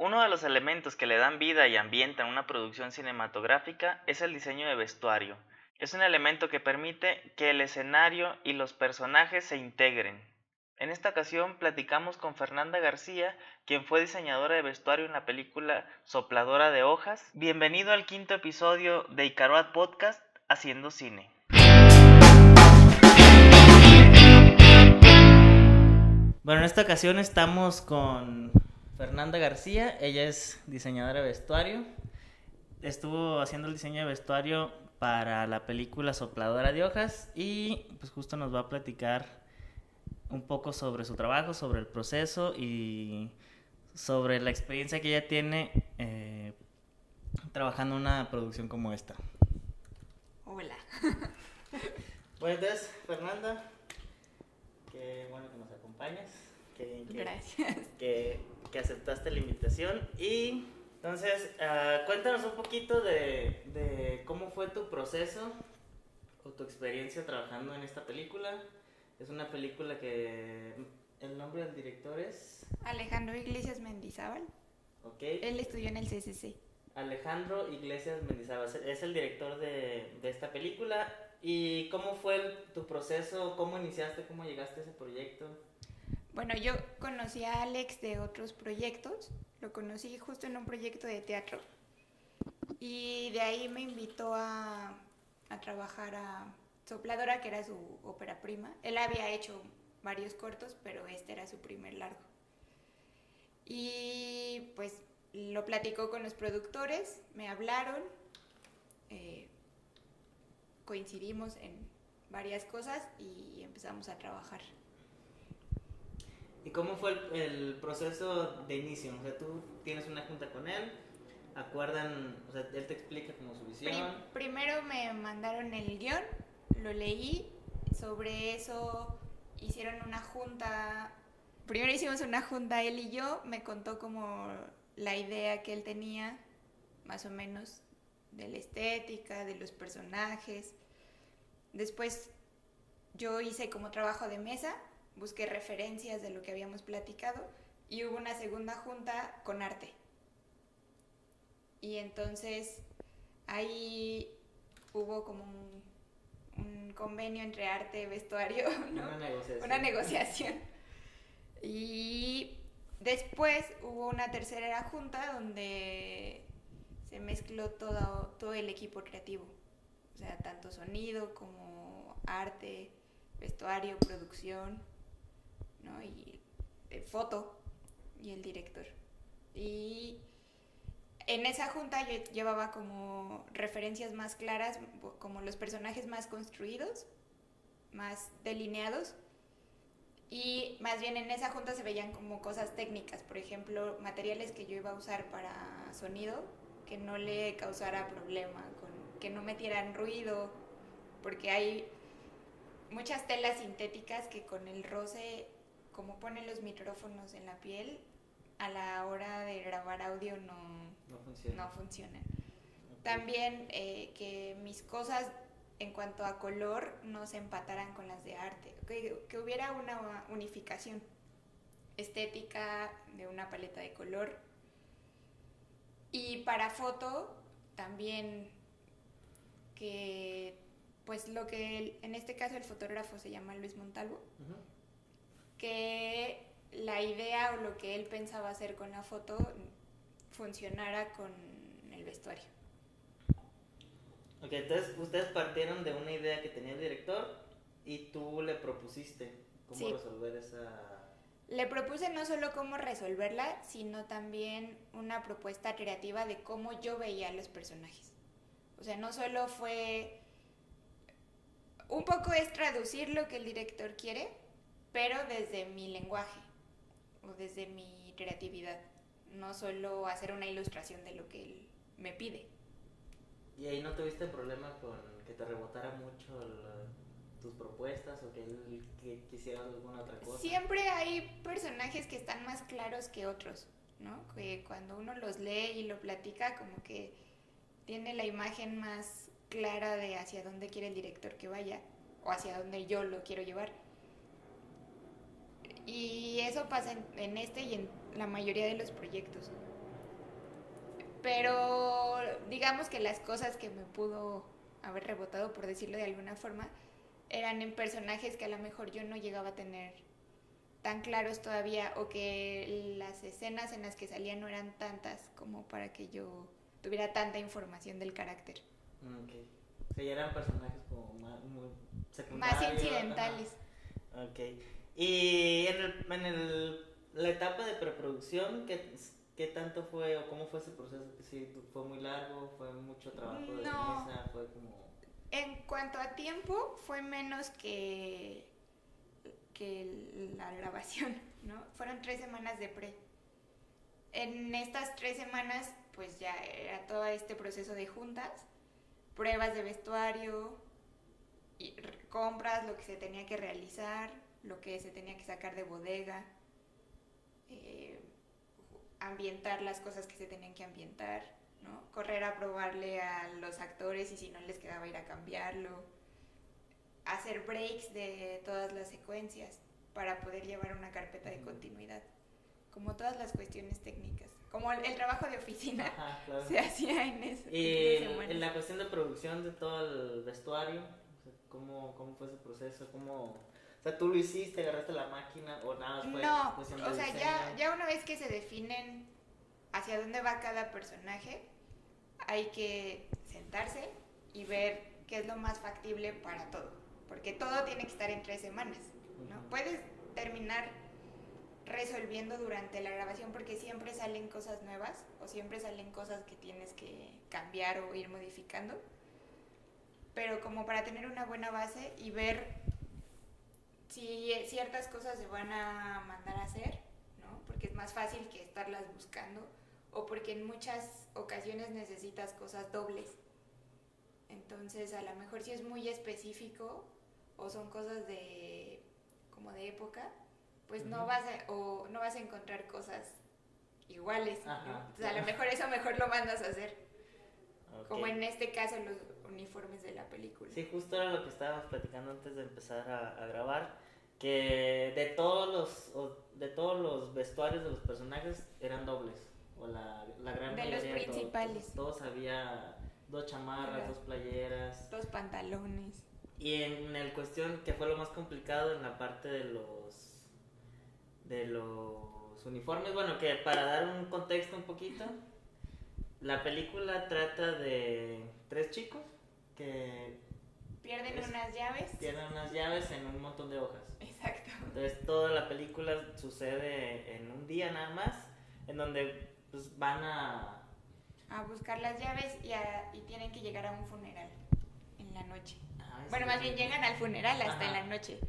Uno de los elementos que le dan vida y ambientan una producción cinematográfica es el diseño de vestuario. Es un elemento que permite que el escenario y los personajes se integren. En esta ocasión platicamos con Fernanda García, quien fue diseñadora de vestuario en la película Sopladora de Hojas. Bienvenido al quinto episodio de Icaroat Podcast, Haciendo Cine. Bueno, en esta ocasión estamos con Fernanda García. Ella es diseñadora de vestuario. Estuvo haciendo el diseño de vestuario para la película Sopladora de Hojas y pues justo nos va a platicar un poco sobre su trabajo, sobre el proceso y sobre la experiencia que ella tiene trabajando en una producción como esta. Hola. Bueno, entonces, Fernanda, qué bueno que nos acompañas. Gracias. Que aceptaste la invitación. Y entonces, cuéntanos un poquito de cómo fue tu proceso o tu experiencia trabajando en esta película. Es una película que el nombre del director es Alejandro Iglesias Mendizábal. Ok. Él estudió en el CCC. Alejandro Iglesias Mendizábal es el director de esta película. ¿Y cómo fue tu proceso? ¿Cómo iniciaste? ¿Cómo llegaste a ese proyecto? Bueno, yo conocí a Alex de otros proyectos. Lo conocí justo en un proyecto de teatro. Y de ahí me invitó a trabajar a Sopladora, que era su ópera prima. Él había hecho varios cortos, pero este era su primer largo. Y pues lo platicó con los productores, me hablaron, coincidimos en varias cosas y empezamos a trabajar. ¿Y cómo fue el proceso de inicio? O sea, tú tienes una junta con él, acuerdan, o sea, él te explica como su visión. Primero me mandaron el guión, lo leí, sobre eso hicieron una junta. Primero hicimos una junta él y yo, me contó como la idea que él tenía, más o menos, de la estética, de los personajes. Después yo hice como trabajo de mesa, busqué referencias de lo que habíamos platicado y hubo una segunda junta con arte. Y entonces ahí hubo como un convenio entre arte y vestuario, ¿no? Una negociación. Y después hubo una tercera junta donde se mezcló todo el equipo creativo. O sea, tanto sonido como arte, vestuario, producción, ¿no? Y foto y el director. Y en esa junta yo llevaba como referencias más claras, como los personajes más construidos, más delineados. Y más bien en esa junta se veían como cosas técnicas, por ejemplo, materiales que yo iba a usar para sonido, que no le causara problema, que no metieran ruido, porque hay muchas telas sintéticas que con el roce, como ponen los micrófonos en la piel, a la hora de grabar audio no funcionan. Okay. También que mis cosas en cuanto a color no se empataran con las de arte, que hubiera una unificación estética de una paleta de color. Y para foto también que pues lo que en este caso el fotógrafo se llama Luis Montalvo, uh-huh, que la idea o lo que él pensaba hacer con la foto funcionara con el vestuario. Ok, entonces ustedes partieron de una idea que tenía el director y tú le propusiste cómo resolver esa... Le propuse no solo cómo resolverla, sino también una propuesta creativa de cómo yo veía a los personajes. O sea, no solo fue... Un poco es traducir lo que el director quiere, pero desde mi lenguaje o desde mi creatividad. No solo hacer una ilustración de lo que él me pide. ¿Y ahí no tuviste problema con que te rebotara mucho tus propuestas o que él quisiera alguna otra cosa? Siempre hay personajes que están más claros que otros, ¿no? Que cuando uno los lee y lo platica, como que tiene la imagen más clara de hacia dónde quiere el director que vaya o hacia dónde yo lo quiero llevar. Y eso pasa en este y en la mayoría de los proyectos. Pero digamos que las cosas que me pudo haber rebotado, por decirlo de alguna forma, eran en personajes que a lo mejor yo no llegaba a tener tan claros todavía, o que las escenas en las que salían no eran tantas como para que yo tuviera tanta información del carácter. Ok. O sea, ya eran personajes como más, muy Más secundarios. incidentales. Ajá. Ok. Y la etapa de preproducción, ¿qué tanto fue o cómo fue ese proceso? ¿Sí, fue muy largo? ¿Fue mucho trabajo de No. mesa? ¿Fue como...? En cuanto a tiempo, fue menos que la grabación, ¿no? Fueron 3 semanas de pre. En estas 3 semanas, pues ya era todo este proceso de juntas, pruebas de vestuario, y compras, lo que se tenía que realizar, lo que se tenía que sacar de bodega, eh, ambientar las cosas que se tenían que ambientar, ¿no? Correr a probarle a los actores y si no les quedaba ir a cambiarlo, hacer breaks de todas las secuencias para poder llevar una carpeta de continuidad, como todas las cuestiones técnicas, como el trabajo de oficina. Ajá, claro. Se hacía en eso. Y en la cuestión de producción de todo el vestuario, o sea, ¿cómo fue ese proceso? O sea, ¿tú lo hiciste, agarraste la máquina o nada más fue No, cuestión de o sea, diseño? ya una vez que se definen hacia dónde va cada personaje, hay que sentarse y ver qué es lo más factible para todo, porque todo tiene que estar en 3 semanas, ¿no? Puedes terminar resolviendo durante la grabación porque siempre salen cosas nuevas o siempre salen cosas que tienes que cambiar o ir modificando, pero como para tener una buena base y ver si ciertas cosas se van a mandar a hacer, ¿no? Porque es más fácil que estarlas buscando, o porque en muchas ocasiones necesitas cosas dobles. Entonces, a lo mejor si es muy específico o son cosas como de época, pues no vas a encontrar cosas iguales, ¿no? Entonces, a lo mejor eso mejor lo mandas a hacer. Okay. Como en este caso los uniformes de la película. Sí, justo era lo que estábamos platicando antes de empezar a grabar, que de todos los vestuarios de los personajes eran dobles, o la gran mayoría de los principales. Todos había 2 chamarras, 2 playeras, 2 pantalones. Y en el cuestión que fue lo más complicado en la parte de los uniformes, bueno, que para dar un contexto un poquito, la película trata de 3 chicos que pierden unas llaves en un montón de hojas. Exacto. Entonces toda la película sucede en un día nada más, en donde pues van a buscar las llaves y tienen que llegar a un funeral en la noche. Bueno, más bien llegan al funeral hasta en la noche,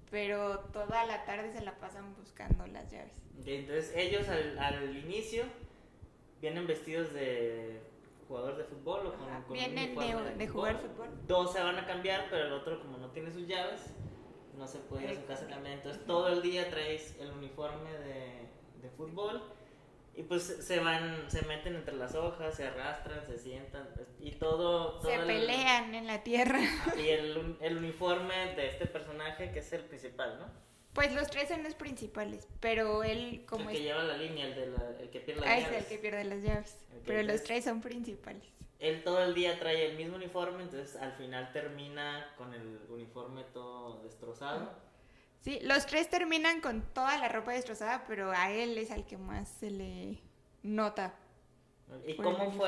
pero toda la tarde se la pasan buscando las llaves. Entonces ellos al inicio vienen vestidos de jugador de fútbol o con vienen de jugar fútbol. 2 se van a cambiar, pero el otro como no tiene sus llaves no se puede ir a su casa a cambiar. Entonces todo el día traes el uniforme de fútbol y pues se meten entre las hojas, se arrastran, se sientan y todo se pelean en la tierra. Y el uniforme de este personaje que es el principal, ¿no? Pues los 3 son los principales, pero él como el que lleva la línea, el que pierde las llaves. Es el que pierde las llaves, pero los 3 son principales. Él todo el día trae el mismo uniforme, entonces al final termina con el uniforme todo destrozado. Sí, los 3 terminan con toda la ropa destrozada, pero a él es al que más se le nota. ¿Y cómo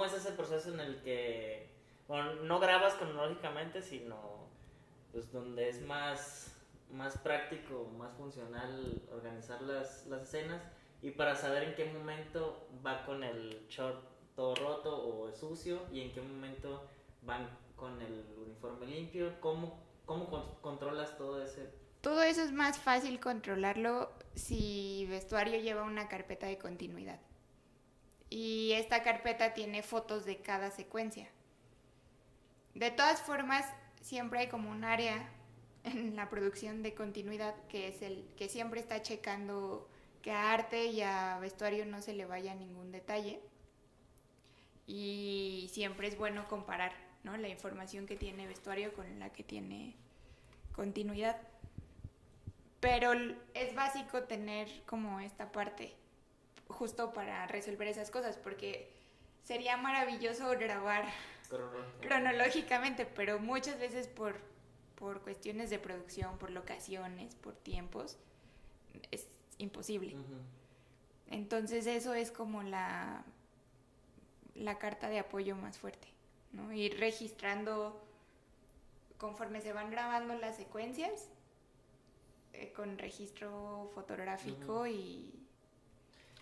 es ese proceso en el que, bueno, no grabas cronológicamente, sino pues donde es más práctico, más funcional organizar las escenas y para saber en qué momento va con el short todo roto o sucio y en qué momento van con el uniforme limpio? ¿Cómo controlas todo ese? Todo eso es más fácil controlarlo si vestuario lleva una carpeta de continuidad. Y esta carpeta tiene fotos de cada secuencia. De todas formas, siempre hay como un área en la producción de continuidad que es el que siempre está checando que a arte y a vestuario no se le vaya ningún detalle. Y siempre es bueno comparar, ¿no?, la información que tiene vestuario con la que tiene continuidad. Pero es básico tener como esta parte, justo para resolver esas cosas, porque sería maravilloso grabar cronológicamente, pero muchas veces por cuestiones de producción, por locaciones, por tiempos, es imposible. Entonces eso es como la carta de apoyo más fuerte, ¿no? Ir registrando conforme se van grabando las secuencias, con registro fotográfico y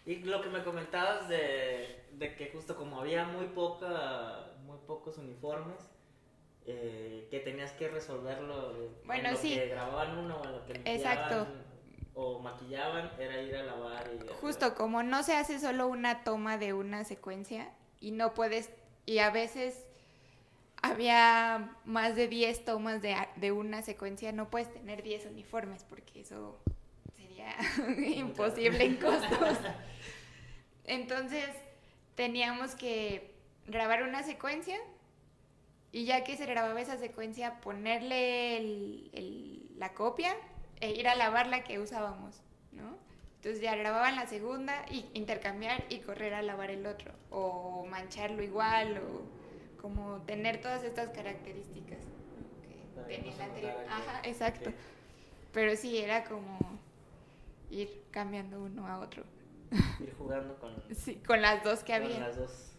lo que me comentabas de que justo como había muy pocos uniformes, que tenías que resolverlo bueno, en lo sí. que grababan uno o en lo que limpiaban. Exacto. O maquillaban, era ir a lavar y... Justo, como no se hace solo una toma de una secuencia y no puedes, y a veces había más de 10 tomas de una secuencia, no puedes tener 10 uniformes porque eso sería imposible en costos. Entonces teníamos que grabar una secuencia y ya que se grababa esa secuencia, ponerle la copia e ir a lavar la que usábamos, ¿no? Entonces ya grababan la segunda y intercambiar y correr a lavar el otro, o mancharlo igual, o como tener todas estas características, ¿no? Que tenía la anterior. Ajá, exacto. Okay. Pero sí, era como ir cambiando uno a otro. Ir jugando con... Sí, con las dos que había. Con las dos.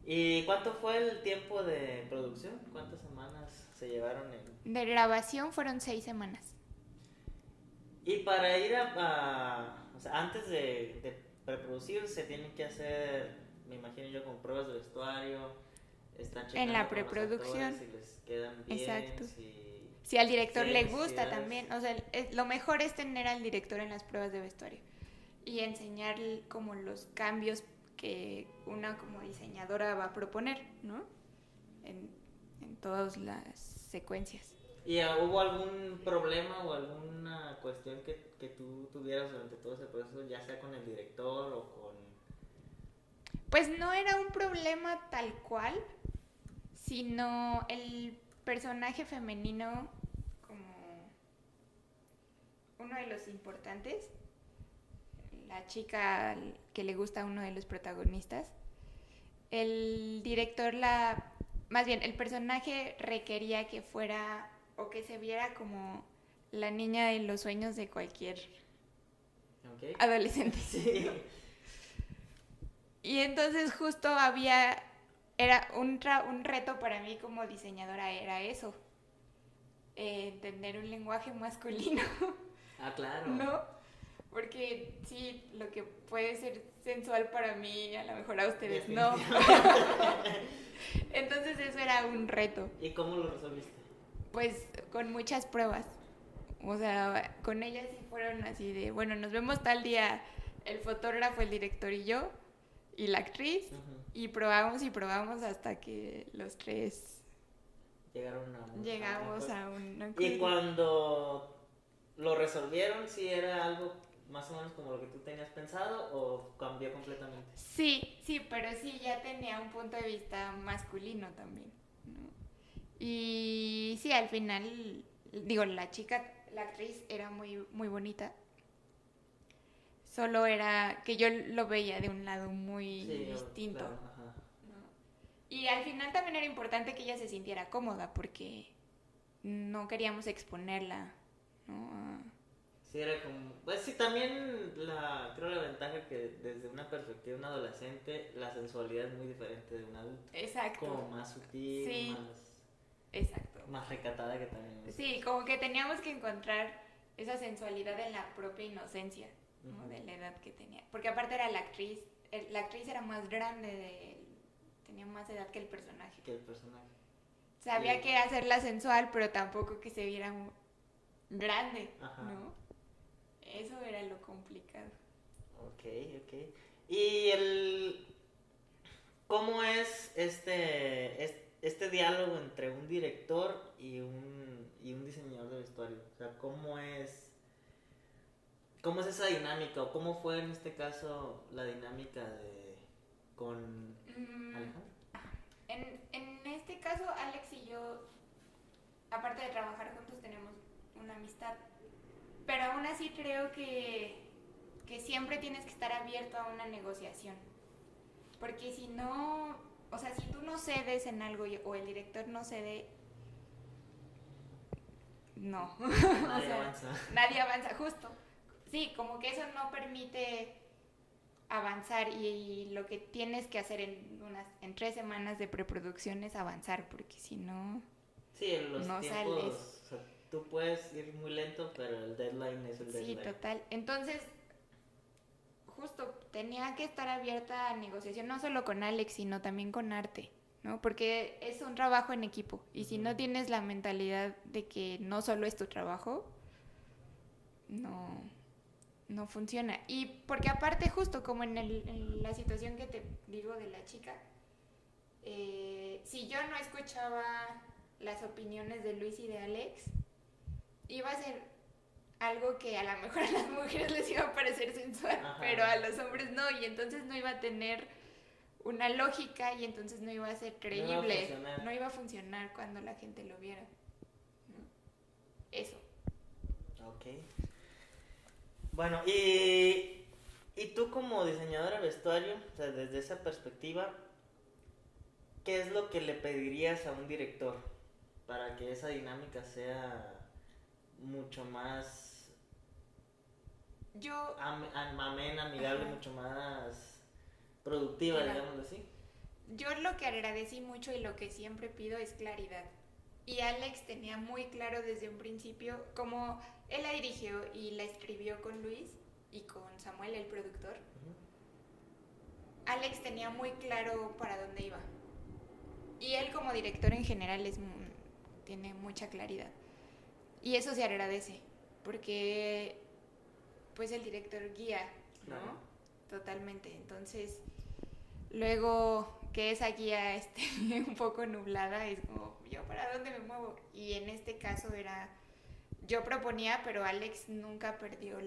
¿Y cuánto fue el tiempo de producción? ¿Cuántas semanas se llevaron en...? De grabación fueron 6 semanas. Y para ir o sea, antes de preproducir se tienen que hacer, me imagino yo, con pruebas de vestuario, están checando en la preproducción, si les quedan bien, exacto. Si al director le gusta también, o sea, lo mejor es tener al director en las pruebas de vestuario y enseñar como los cambios que una como diseñadora va a proponer, ¿no? En todas las secuencias. ¿Y hubo algún problema o alguna cuestión que tú tuvieras durante todo ese proceso, ya sea con el director o con...? Pues no era un problema tal cual, sino el personaje femenino como uno de los importantes, la chica que le gusta a uno de los protagonistas. El director más bien, el personaje requería que fuera o que se viera como la niña de los sueños de cualquier adolescente. Sí. Y entonces justo era un reto para mí como diseñadora, era eso, entender un lenguaje masculino. Ah, claro. ¿No? Porque sí, lo que puede ser sensual para mí, a lo mejor a ustedes no. Entonces eso era un reto. ¿Y cómo lo resolviste? Pues con muchas pruebas. O sea, con ellas sí fueron así de, bueno, nos vemos tal día el fotógrafo, el director y yo, y la actriz, y probamos hasta que los tres llegamos a un... Y cuando lo resolvieron, ¿sí era algo más o menos como lo que tú tenías pensado o cambió completamente? Sí, pero sí ya tenía un punto de vista masculino también, ¿no? Y sí, al final, digo, la actriz era muy, muy bonita. Solo era que yo lo veía de un lado muy distinto. Claro, ajá. ¿No? Y al final también era importante que ella se sintiera cómoda porque no queríamos exponerla, ¿no? Sí, era como... Pues sí, también creo la ventaja que desde una perspectiva de un adolescente, la sensualidad es muy diferente de un adulto. Exacto. Como más sutil, sí. más... Exacto. Más recatada que también. Sí, como que teníamos que encontrar esa sensualidad en la propia inocencia, ¿no? De la edad que tenía. Porque aparte era la actriz era más grande, tenía más edad que el personaje. Sabía que hacerla sensual, pero tampoco que se viera grande, ¿no? Eso era lo complicado. Ok. ¿Y cómo es este diálogo entre un director y un diseñador de vestuario? O sea, ¿cómo es esa dinámica? ¿O cómo fue en este caso la dinámica con Alejandro? En este caso, Alex y yo, aparte de trabajar juntos, tenemos una amistad. Pero aún así creo que que siempre tienes que estar abierto a una negociación. Porque si no, o sea, si tú no cedes en algo o el director no cede, no. Nadie avanza. Nadie avanza, justo. Sí, como que eso no permite avanzar y lo que tienes que hacer en 3 semanas de preproducción es avanzar, porque si no, sí, en los no tiempos, sales. O sea, tú puedes ir muy lento, pero el deadline es el deadline. Sí, total. Entonces, justo tenía que estar abierta a negociación, no solo con Alex, sino también con Arte, ¿no? Porque es un trabajo en equipo y si no tienes la mentalidad de que no solo es tu trabajo, no funciona. Y porque aparte, justo como en la situación que te digo de la chica, si yo no escuchaba las opiniones de Luis y de Alex, iba a ser algo que a lo mejor a las mujeres les iba a parecer sensual, Ajá. pero a los hombres no, y entonces no iba a tener una lógica y entonces no iba a ser creíble, no iba a funcionar cuando la gente lo viera, ¿no? Eso. Ok. Bueno, y tú como diseñadora de vestuario, o sea, desde esa perspectiva, ¿qué es lo que le pedirías a un director para que esa dinámica sea mucho más amena, amigable, Ajá. mucho más productiva, Claro. digámoslo así? Yo lo que agradecí mucho y lo que siempre pido es claridad. Y Alex tenía muy claro desde un principio, como él la dirigió y la escribió con Luis y con Samuel, el productor. Alex tenía muy claro para dónde iba. Y él como director en general tiene mucha claridad. Y eso se agradece, porque pues el director guía, ¿no? Claro. Totalmente. Entonces, luego que esa guía esté un poco nublada, es como, ¿yo para dónde me muevo? Y en este caso yo proponía, pero Alex nunca perdió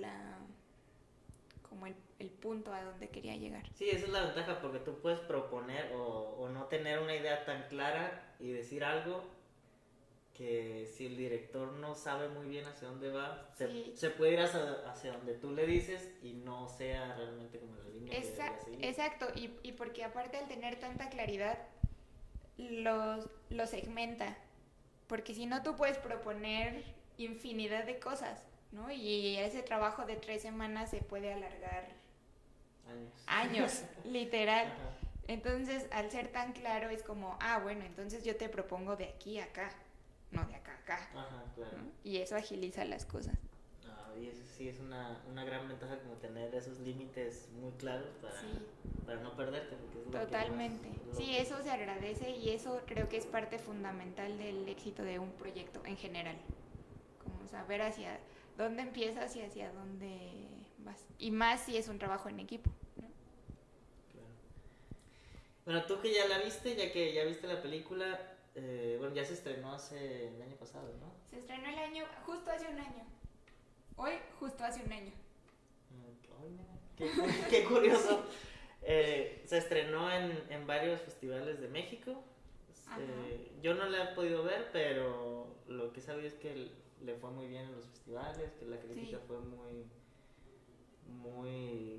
como el punto a donde quería llegar. Sí, esa es la ventaja, porque tú puedes proponer o no tener una idea tan clara y decir algo que si el director no sabe muy bien hacia dónde va, Sí. se puede ir hacia donde tú le dices y no sea realmente como la línea que debería seguir. Exacto, y porque aparte al tener tanta claridad, lo segmenta, porque si no tú puedes proponer infinidad de cosas, ¿no? Y ese trabajo de 3 semanas se puede alargar años, literal. Ajá. Entonces, al ser tan claro, es como, bueno, entonces yo te propongo de aquí a acá, no de acá a acá. Ajá, claro. ¿No? Y eso agiliza las cosas. Y eso sí es una gran ventaja, como tener esos límites muy claros para no perderte. Porque es Totalmente. Lo que más, Sí, eso se agradece y eso creo que es parte fundamental del éxito de un proyecto en general. Como saber hacia dónde empiezas y hacia dónde vas. Y más si es un trabajo en equipo, ¿no? Claro. Bueno, tú que ya la viste, ya que ya viste la película, bueno, ya se estrenó el año pasado, ¿no? Se estrenó justo hace un año. Hoy, justo hace un año. Qué curioso. Se estrenó en varios festivales de México. Yo no la he podido ver, pero lo que he sabido es que le fue muy bien en los festivales, que la crítica fue o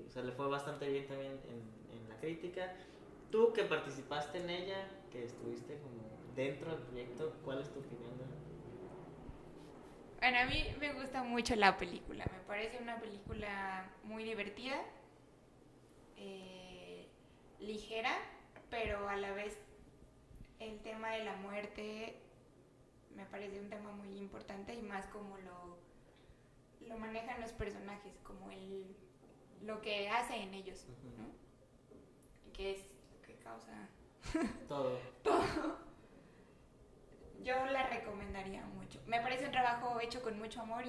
sea, le fue bastante bien también en la crítica. Tú que participaste en ella, que estuviste como dentro del proyecto, ¿cuál es tu opinión de ella? Bueno, a mí me gusta mucho la película. Me parece una película muy divertida, ligera, pero a la vez el tema de la muerte me parece un tema muy importante y más como lo manejan los personajes, como lo que hace en ellos, ¿no? Que es lo que causa todo. Yo la recomendaría mucho. Me parece un trabajo hecho con mucho amor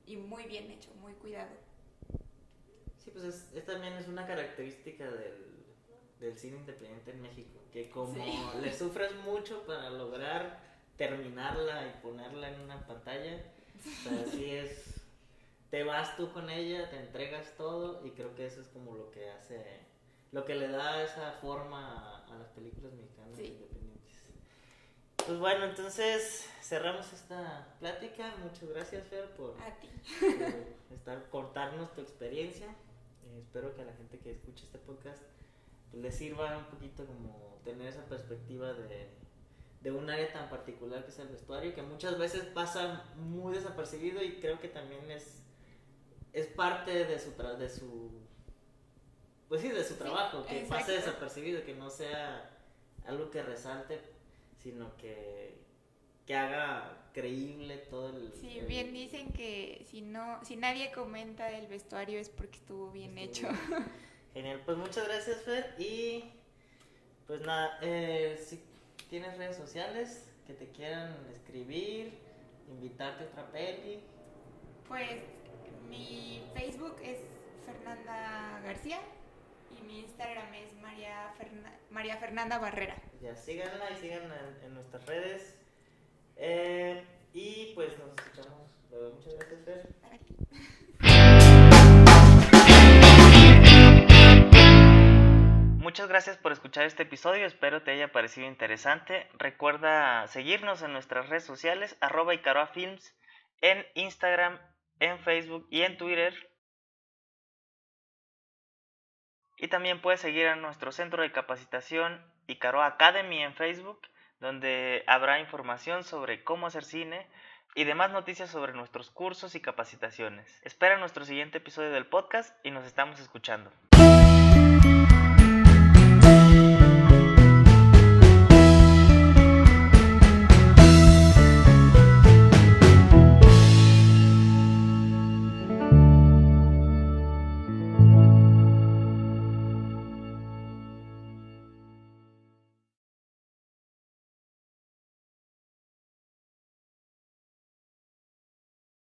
y muy bien hecho, muy cuidado. Sí, pues también es una característica del cine independiente en México, que como le sufres mucho para lograr terminarla y ponerla en una pantalla, o sea, así es, te vas tú con ella, te entregas todo, y creo que eso es como lo que le da esa forma a las películas mexicanas independientes. Pues bueno, entonces cerramos esta plática. Muchas gracias, Fer, por A ti. contarnos tu experiencia. espero que a la gente que escuche este podcast pues, le sirva un poquito como tener esa perspectiva de un área tan particular que es el vestuario, que muchas veces pasa muy desapercibido y creo que también es parte de su pues sí, de su trabajo, que exacto. pase desapercibido, que no sea algo que resalte, sino que haga creíble todo el... Sí, bien dicen que si nadie comenta el vestuario es porque estuvo bien hecho. Genial, pues muchas gracias, Fer, y pues nada, si tienes redes sociales que te quieran escribir, invitarte a otra peli. Pues mi Facebook es Fernanda García y mi Instagram es María Fernanda Barrera. Ya síganla y síganla en nuestras redes. Y pues nos escuchamos luego. Muchas gracias, Fer. Muchas gracias por escuchar este episodio, espero te haya parecido interesante. Recuerda seguirnos en nuestras redes sociales, @icaroafilms, en Instagram, en Facebook y en Twitter. Y también puedes seguir a nuestro centro de capacitación Icaroa Academy en Facebook, donde habrá información sobre cómo hacer cine y demás noticias sobre nuestros cursos y capacitaciones. Espera nuestro siguiente episodio del podcast y nos estamos escuchando.